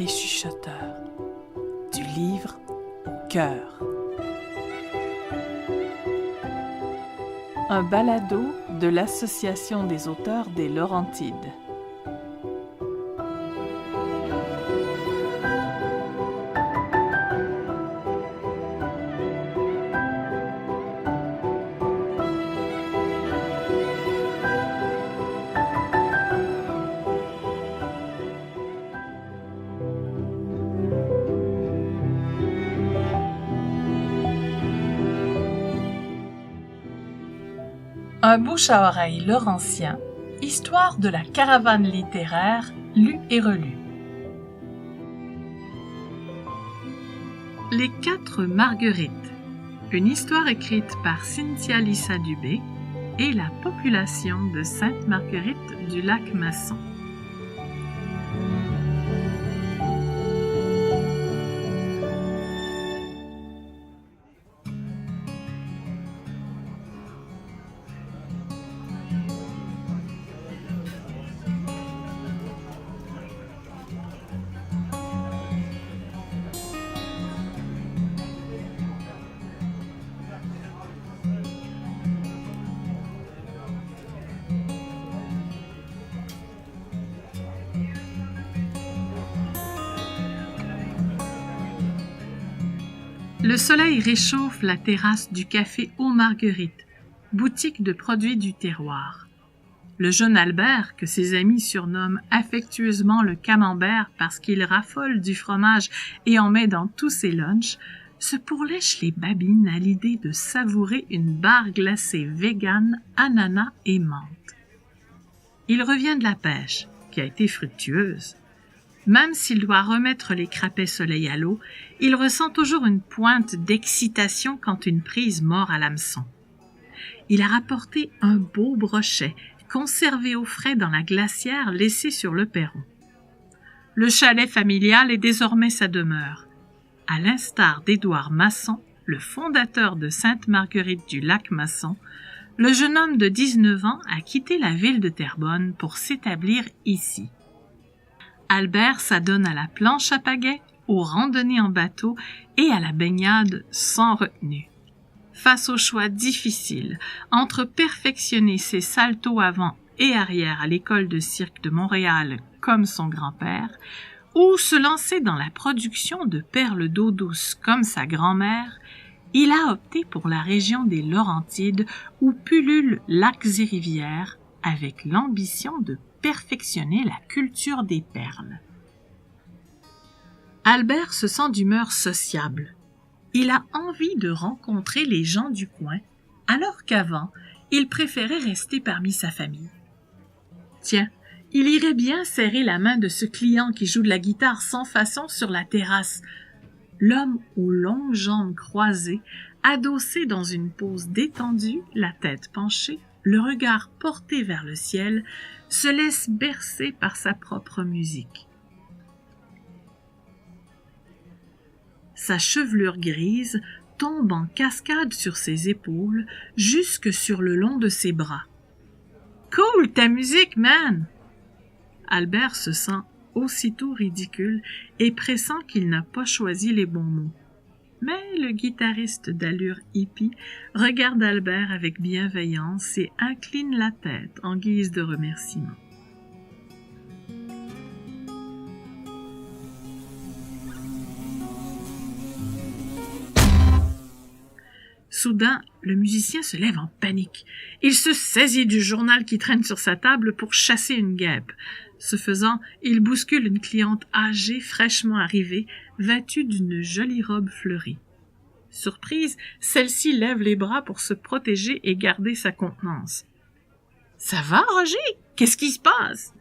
chuchoteurs, du livre au cœur. Un balado de l'Association des auteurs des Laurentides. Un bouche à oreille laurentien, histoire de la caravane littéraire lue et relue. Les 4 Marguerites, une histoire écrite par Cynthia Lissa Dubé et la population de Sainte-Marguerite du Lac-Masson. Le soleil réchauffe la terrasse du café aux Marguerites, boutique de produits du terroir. Le jeune Albert, que ses amis surnomment affectueusement le camembert parce qu'il raffole du fromage et en met dans tous ses lunchs, se pourlèche les babines à l'idée de savourer une barre glacée végane, ananas et menthe. Il revient de la pêche, qui a été fructueuse. Même s'il doit remettre les crapets soleil à l'eau, il ressent toujours une pointe d'excitation quand une prise mord à l'hameçon. Il a rapporté un beau brochet, conservé au frais dans la glacière laissée sur le perron. Le chalet familial est désormais sa demeure. À l'instar d'Édouard Masson, le fondateur de Sainte-Marguerite du Lac-Masson, le jeune homme de 19 ans a quitté la ville de Terrebonne pour s'établir ici. Albert s'adonne à la planche à pagaie, aux randonnées en bateau et à la baignade sans retenue. Face au choix difficile entre perfectionner ses saltos avant et arrière à l'école de cirque de Montréal comme son grand-père, ou se lancer dans la production de perles d'eau douce comme sa grand-mère, il a opté pour la région des Laurentides où pullulent lacs et rivières avec l'ambition de perfectionner la culture des perles. Albert se sent d'humeur sociable. Il a envie de rencontrer les gens du coin, alors qu'avant, il préférait rester parmi sa famille. Tiens, il irait bien serrer la main de ce client qui joue de la guitare sans façon sur la terrasse. L'homme aux longues jambes croisées, adossé dans une pose détendue, la tête penchée, le regard porté vers le ciel, se laisse bercer par sa propre musique. Sa chevelure grise tombe en cascade sur ses épaules, jusque sur le long de ses bras. « Cool, ta musique, man! » Albert se sent aussitôt ridicule et pressent qu'il n'a pas choisi les bons mots. Mais le guitariste d'allure hippie regarde Albert avec bienveillance et incline la tête en guise de remerciement. Soudain, le musicien se lève en panique. Il se saisit du journal qui traîne sur sa table pour chasser une guêpe. Ce faisant, il bouscule une cliente âgée fraîchement arrivée, vêtue d'une jolie robe fleurie. Surprise, celle-ci lève les bras pour se protéger et garder sa contenance. « Ça va, Roger? Qu'est-ce qui se passe? »«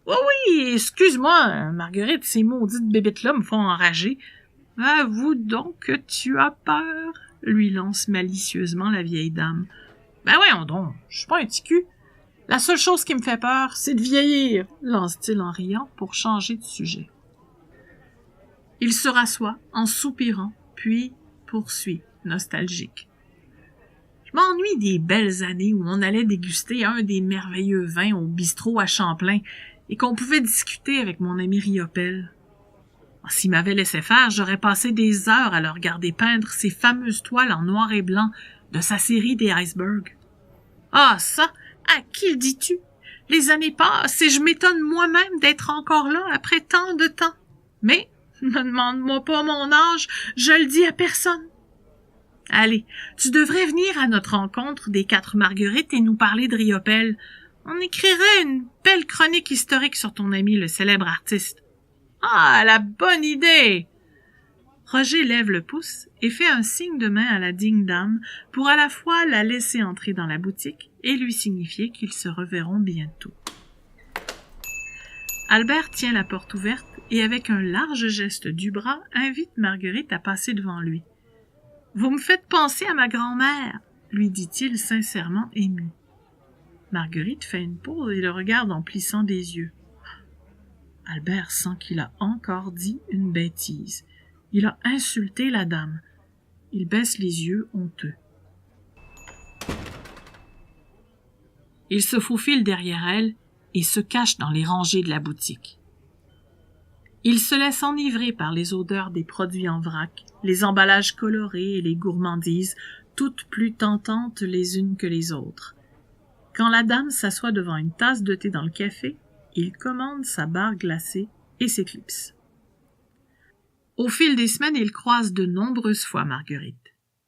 Oui, excuse-moi, Marguerite, ces maudites bébêtes-là me font enrager. »« Avoue donc que tu as peur, » lui lance malicieusement la vieille dame. « Ben voyons donc, je suis pas un petit cul. La seule chose qui me fait peur, c'est de vieillir, » lance-t-il en riant pour changer de sujet. Il se rassoit en soupirant, puis poursuit, nostalgique. « Je m'ennuie des belles années où on allait déguster un des merveilleux vins au bistrot à Champlain et qu'on pouvait discuter avec mon ami Riopelle. S'il m'avait laissé faire, j'aurais passé des heures à le regarder peindre ces fameuses toiles en noir et blanc de sa série des icebergs. Ah, ça, à qui le dis-tu? Les années passent et je m'étonne moi-même d'être encore là après tant de temps. Mais, ne demande-moi pas mon âge, je le dis à personne. Allez, tu devrais venir à notre rencontre des 4 Marguerites et nous parler de Riopelle. On écrirait une belle chronique historique sur ton ami, le célèbre artiste. Ah, la bonne idée! Roger lève le pouce et fait un signe de main à la digne dame pour à la fois la laisser entrer dans la boutique et lui signifier qu'ils se reverront bientôt. Albert tient la porte ouverte et avec un large geste du bras invite Marguerite à passer devant lui. « Vous me faites penser à ma grand-mère, » lui dit-il sincèrement ému. Marguerite fait une pause et le regarde en plissant des yeux. Albert sent qu'il a encore dit une bêtise. Il a insulté la dame. Il baisse les yeux honteux. Il se faufile derrière elle et se cache dans les rangées de la boutique. Il se laisse enivrer par les odeurs des produits en vrac, les emballages colorés et les gourmandises, toutes plus tentantes les unes que les autres. Quand la dame s'assoit devant une tasse de thé dans le café, il commande sa barre glacée et s'éclipse. Au fil des semaines, il croise de nombreuses fois Marguerite.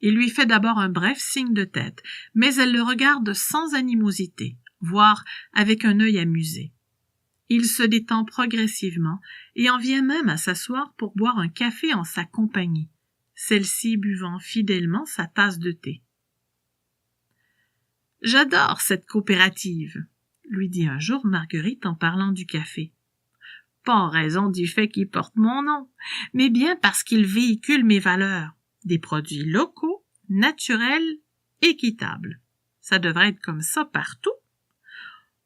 Il lui fait d'abord un bref signe de tête, mais elle le regarde sans animosité, voire avec un œil amusé. Il se détend progressivement et en vient même à s'asseoir pour boire un café en sa compagnie, celle-ci buvant fidèlement sa tasse de thé. « J'adore cette coopérative », lui dit un jour Marguerite en parlant du café. « Pas en raison du fait qu'il porte mon nom, mais bien parce qu'il véhicule mes valeurs, des produits locaux, naturels, équitables. Ça devrait être comme ça partout.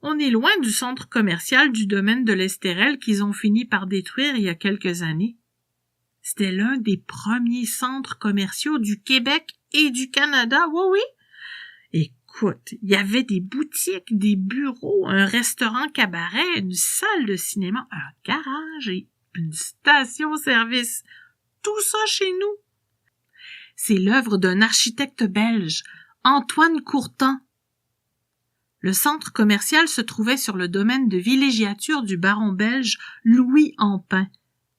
On est loin du centre commercial du domaine de l'Estérel qu'ils ont fini par détruire il y a quelques années. C'était l'un des premiers centres commerciaux du Québec et du Canada, oui. Écoute, il y avait des boutiques, des bureaux, un restaurant cabaret, une salle de cinéma, un garage et une station-service. Tout ça chez nous. C'est l'œuvre d'un architecte belge, Antoine Courtan. Le centre commercial se trouvait sur le domaine de villégiature du baron belge Louis Ampin.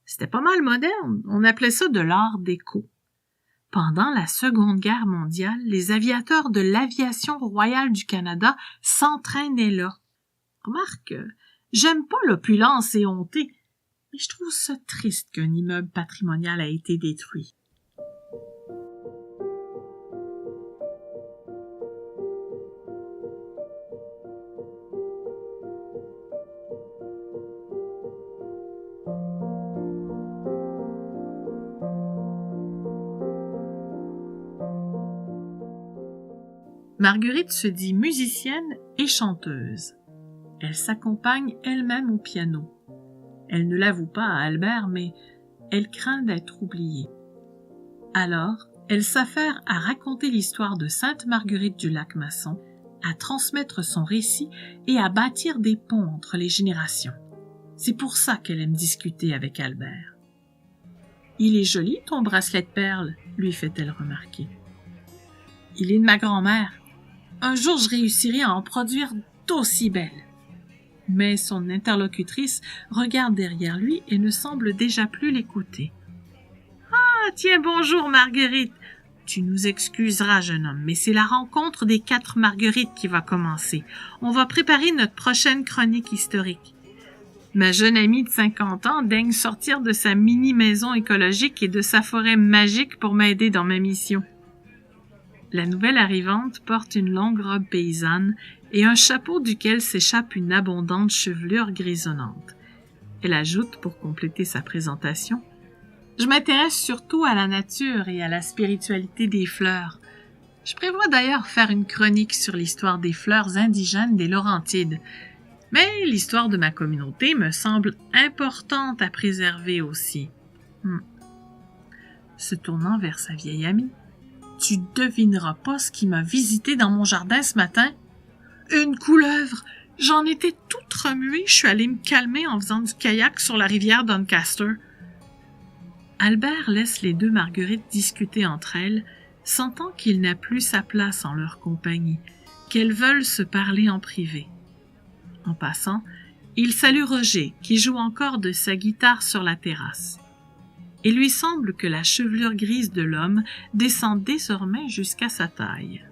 C'était pas mal moderne, on appelait ça de l'art déco. Pendant la Seconde Guerre mondiale, les aviateurs de l'Aviation royale du Canada s'entraînaient là. Remarque, j'aime pas l'opulence éhontée, mais je trouve ça triste qu'un immeuble patrimonial a été détruit. Marguerite se dit musicienne et chanteuse. Elle s'accompagne elle-même au piano. Elle ne l'avoue pas à Albert, mais elle craint d'être oubliée. Alors, elle s'affaire à raconter l'histoire de Sainte Marguerite du Lac-Masson, à transmettre son récit et à bâtir des ponts entre les générations. C'est pour ça qu'elle aime discuter avec Albert. « Il est joli, ton bracelet de perles, » lui fait-elle remarquer. « Il est de ma grand-mère. Un jour, je réussirai à en produire d'aussi belles. » Mais son interlocutrice regarde derrière lui et ne semble déjà plus l'écouter. « Ah, tiens, bonjour Marguerite. Tu nous excuseras, jeune homme, mais c'est la rencontre des 4 Marguerites qui va commencer. On va préparer notre prochaine chronique historique. Ma jeune amie de 50 ans daigne sortir de sa mini-maison écologique et de sa forêt magique pour m'aider dans ma mission. » La nouvelle arrivante porte une longue robe paysanne et un chapeau duquel s'échappe une abondante chevelure grisonnante. Elle ajoute, pour compléter sa présentation, « Je m'intéresse surtout à la nature et à la spiritualité des fleurs. Je prévois d'ailleurs faire une chronique sur l'histoire des fleurs indigènes des Laurentides. Mais l'histoire de ma communauté me semble importante à préserver aussi. » Se tournant vers sa vieille amie, « Tu devineras pas ce qui m'a visité dans mon jardin ce matin? Une couleuvre! J'en étais toute remuée, je suis allée me calmer en faisant du kayak sur la rivière Doncaster. » Albert laisse les deux Marguerite discuter entre elles, sentant qu'il n'a plus sa place en leur compagnie, qu'elles veulent se parler en privé. En passant, il salue Roger, qui joue encore de sa guitare sur la terrasse. Il lui semble que la chevelure grise de l'homme descend désormais jusqu'à sa taille.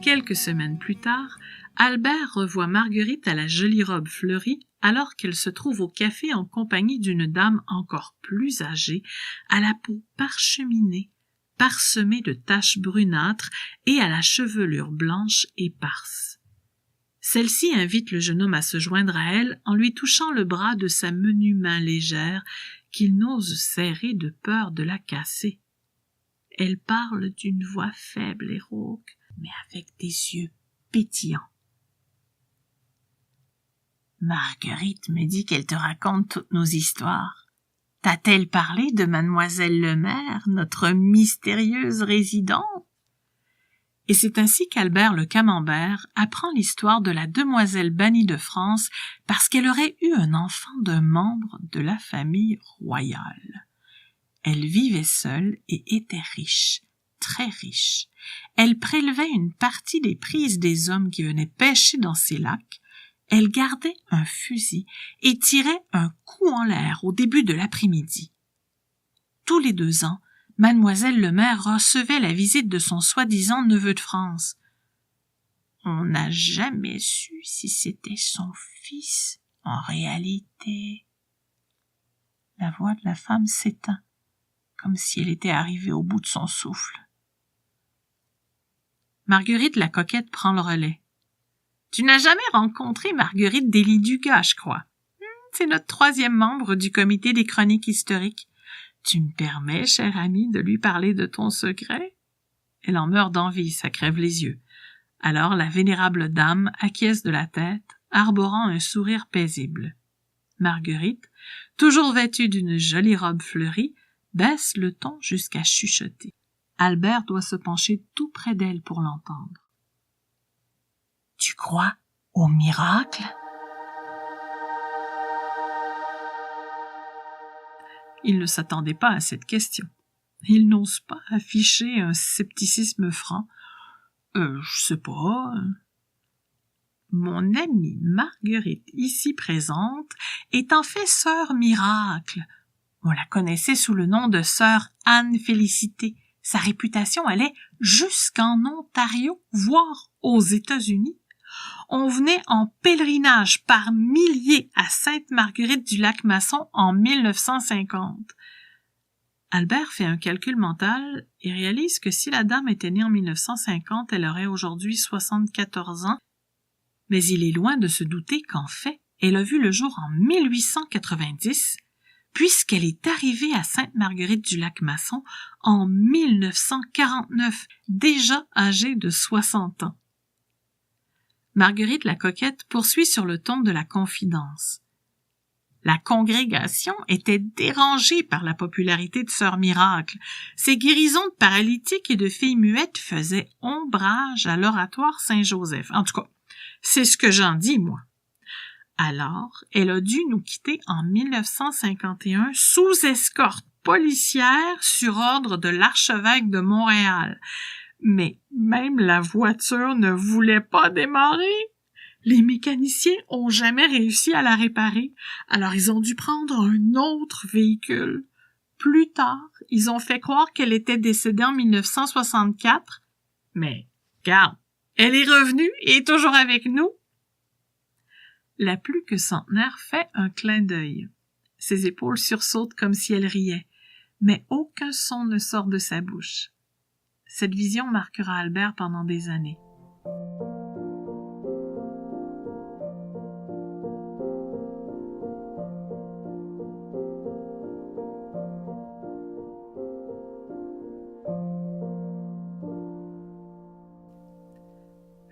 Quelques semaines plus tard, Albert revoit Marguerite à la jolie robe fleurie alors qu'elle se trouve au café en compagnie d'une dame encore plus âgée, à la peau parcheminée, parsemée de taches brunâtres et à la chevelure blanche éparse. Celle-ci invite le jeune homme à se joindre à elle en lui touchant le bras de sa menue main légère qu'il n'ose serrer de peur de la casser. Elle parle d'une voix faible et rauque, mais avec des yeux pétillants. Marguerite me dit qu'elle te raconte toutes nos histoires. T'a-t-elle parlé de mademoiselle Lemaire, notre mystérieuse résidente? Et c'est ainsi qu'Albert le Camembert apprend l'histoire de la demoiselle bannie de France parce qu'elle aurait eu un enfant d'un membre de la famille royale. Elle vivait seule et était riche, très riche. Elle prélevait une partie des prises des hommes qui venaient pêcher dans ces lacs. Elle gardait un fusil et tirait un coup en l'air au début de l'après-midi. Tous les 2 ans, mademoiselle Lemaire recevait la visite de son soi-disant neveu de France. On n'a jamais su si c'était son fils en réalité. La voix de la femme s'éteint, comme si elle était arrivée au bout de son souffle. Marguerite la coquette prend le relais. « Tu n'as jamais rencontré Marguerite Dély-Dugas, je crois. C'est notre 3e membre du comité des chroniques historiques. Tu me permets, chère amie, de lui parler de ton secret? » Elle en meurt d'envie, ça crève les yeux. Alors la vénérable dame acquiesce de la tête, arborant un sourire paisible. Marguerite, toujours vêtue d'une jolie robe fleurie, baisse le ton jusqu'à chuchoter. Albert doit se pencher tout près d'elle pour l'entendre. « Tu crois au miracle? » Il ne s'attendait pas à cette question. Il n'ose pas afficher un scepticisme franc. Je sais pas. Mon amie Marguerite, ici présente, est en fait sœur miracle. On la connaissait sous le nom de sœur Anne-Félicité. Sa réputation allait jusqu'en Ontario, voire aux États-Unis. On venait en pèlerinage par milliers à Sainte-Marguerite-du-Lac-Masson en 1950. Albert fait un calcul mental et réalise que si la dame était née en 1950, elle aurait aujourd'hui 74 ans, mais il est loin de se douter qu'en fait, elle a vu le jour en 1890, puisqu'elle est arrivée à Sainte-Marguerite-du-Lac-Masson en 1949, déjà âgée de 60 ans. Marguerite la coquette poursuit sur le ton de la confidence. La congrégation était dérangée par la popularité de Sœur Miracle. Ses guérisons de paralytiques et de filles muettes faisaient ombrage à l'oratoire Saint-Joseph. En tout cas, c'est ce que j'en dis, moi. Alors, elle a dû nous quitter en 1951 sous escorte policière sur ordre de l'archevêque de Montréal. Mais même la voiture ne voulait pas démarrer. Les mécaniciens ont jamais réussi à la réparer, alors ils ont dû prendre un autre véhicule. Plus tard, ils ont fait croire qu'elle était décédée en 1964, mais, regarde, elle est revenue et est toujours avec nous. La plus que centenaire fait un clin d'œil. Ses épaules sursautent comme si elle riait, mais aucun son ne sort de sa bouche. Cette vision marquera Albert pendant des années.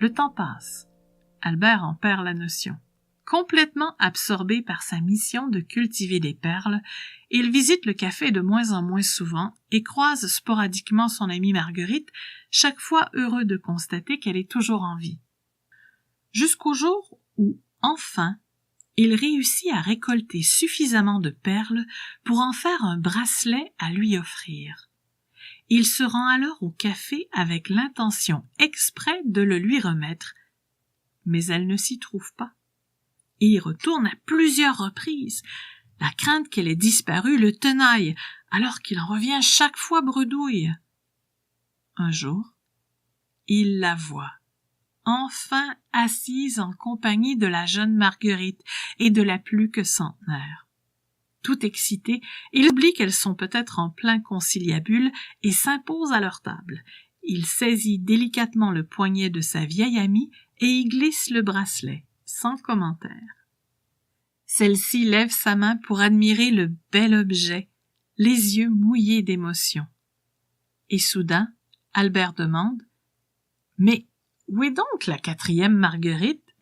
Le temps passe. Albert en perd la notion. Complètement absorbé par sa mission de cultiver des perles, il visite le café de moins en moins souvent et croise sporadiquement son amie Marguerite, chaque fois heureux de constater qu'elle est toujours en vie. Jusqu'au jour où, enfin, il réussit à récolter suffisamment de perles pour en faire un bracelet à lui offrir. Il se rend alors au café avec l'intention exprès de le lui remettre, mais elle ne s'y trouve pas. Et y retourne à plusieurs reprises. La crainte qu'elle ait disparu le tenaille, alors qu'il en revient chaque fois bredouille. Un jour, il la voit, enfin assise en compagnie de la jeune Marguerite et de la plus que centenaire. Tout excité, il oublie qu'elles sont peut-être en plein conciliabule et s'impose à leur table. Il saisit délicatement le poignet de sa vieille amie et y glisse le bracelet, sans commentaire. Celle-ci lève sa main pour admirer le bel objet, les yeux mouillés d'émotion. Et soudain, Albert demande « Mais où est donc la 4e Marguerite ?» «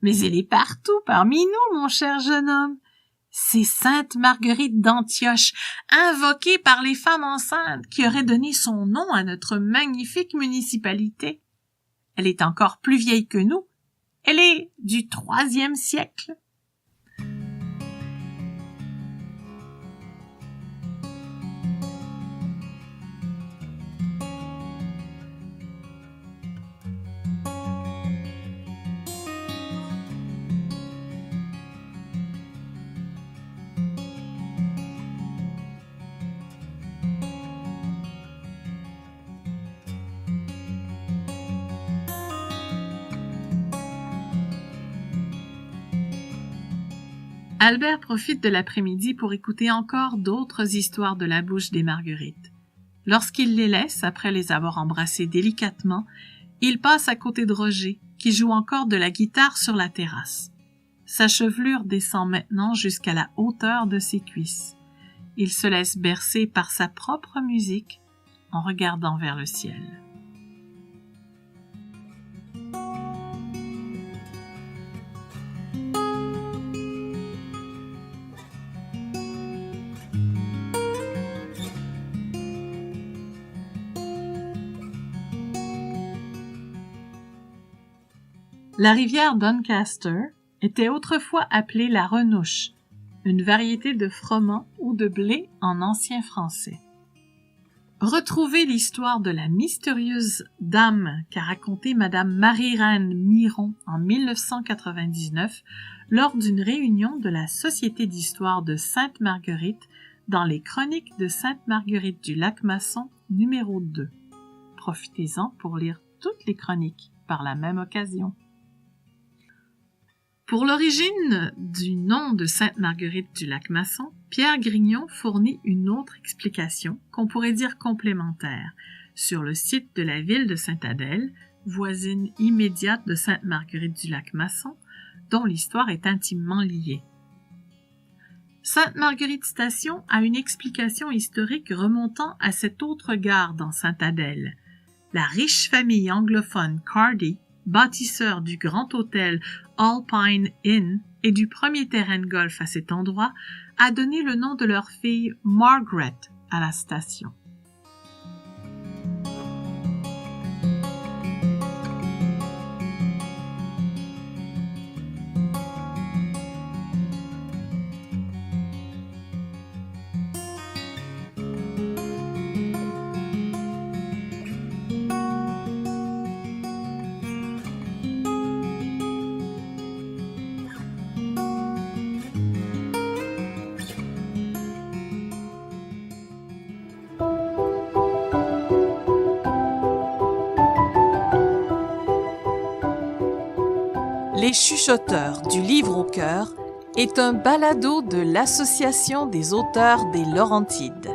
Mais elle est partout parmi nous, mon cher jeune homme. C'est Sainte Marguerite d'Antioche, invoquée par les femmes enceintes, qui aurait donné son nom à notre magnifique municipalité. Elle est encore plus vieille que nous. Elle est du 3e siècle. » Albert profite de l'après-midi pour écouter encore d'autres histoires de la bouche des Marguerites. Lorsqu'il les laisse, après les avoir embrassées délicatement, il passe à côté de Roger, qui joue encore de la guitare sur la terrasse. Sa chevelure descend maintenant jusqu'à la hauteur de ses cuisses. Il se laisse bercer par sa propre musique en regardant vers le ciel. La rivière Doncaster était autrefois appelée la Renouche, une variété de froment ou de blé en ancien français. Retrouvez l'histoire de la mystérieuse dame qu'a racontée Madame Marie-Reine Miron en 1999 lors d'une réunion de la Société d'histoire de Sainte-Marguerite dans les Chroniques de Sainte-Marguerite du Lac-Masson numéro 2. Profitez-en pour lire toutes les chroniques par la même occasion. Pour l'origine du nom de Sainte-Marguerite du Lac-Masson, Pierre Grignon fournit une autre explication qu'on pourrait dire complémentaire sur le site de la ville de Sainte-Adèle, voisine immédiate de Sainte-Marguerite du Lac-Masson, dont l'histoire est intimement liée. Sainte-Marguerite Station a une explication historique remontant à cette autre gare dans Sainte-Adèle. La riche famille anglophone Cardy, bâtisseur du grand hôtel Alpine Inn et du premier terrain de golf à cet endroit, a donné le nom de leur fille Margaret à la station. Les chuchoteurs du livre au cœur est un balado de l'Association des auteurs des Laurentides.